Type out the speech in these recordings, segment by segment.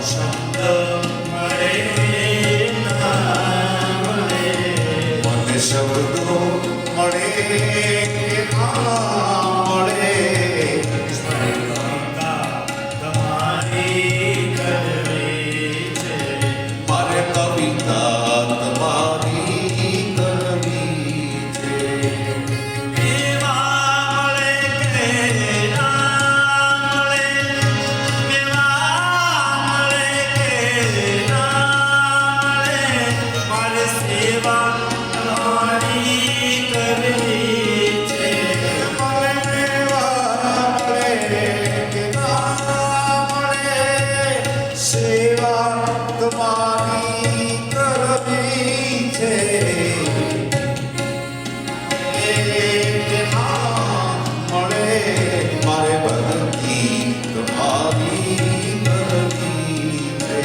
શબ્દ મળે ના મળે, મને શબ્દો મળે કે ના મળે, તમારી કરવી છે, મારે કવિતા તમારી કરવી છે. એવા મળે કે ના મળે, એવા મળે કે ના મળે, મારે સેવા તમારી કરવી છે. મને એવા મળે કે ના મળે, સેવા તમારી કરવી છે. કે ના મળે, મારે ભક્તિ તમારી કરવી છે.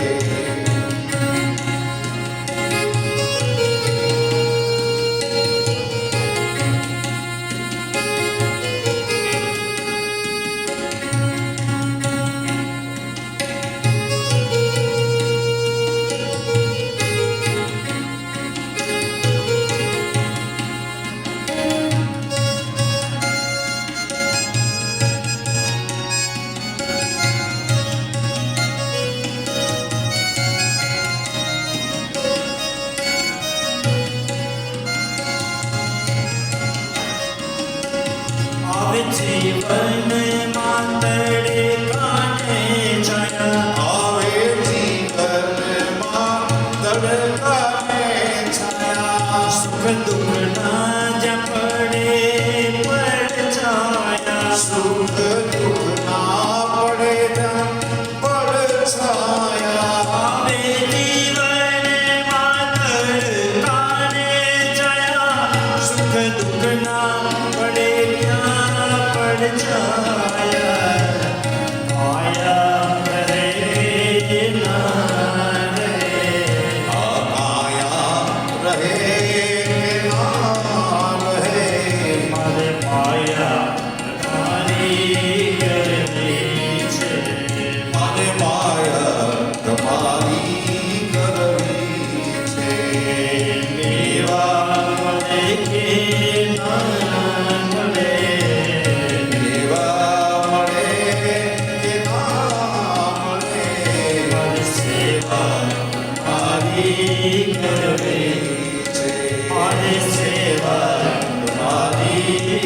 આવે જીવન માંદડે કાને છાયા, આવે જીવનમાં તડકાને છાયા, સુખ દુઃખ ના જ્યાં પડે પડછાયા, સુખ દુઃખ ના પડે ત્યાં પડછાયા. આવે જીવન માંદડ કાને છાયા, સુખ દુઃખ ના પડે ત્યાં પડછાયા, આયા રહે ના રહે, આ માયા રહે કે ના રહે, મારે માયા તમારી કરવી છે, મારે માયા તમારી કરવી છે. એવા મળે કે ના મળે, એવા મળે કે ના મળે, મારી સેવા તમારી કરવી, છે. મારી સેવા તમારી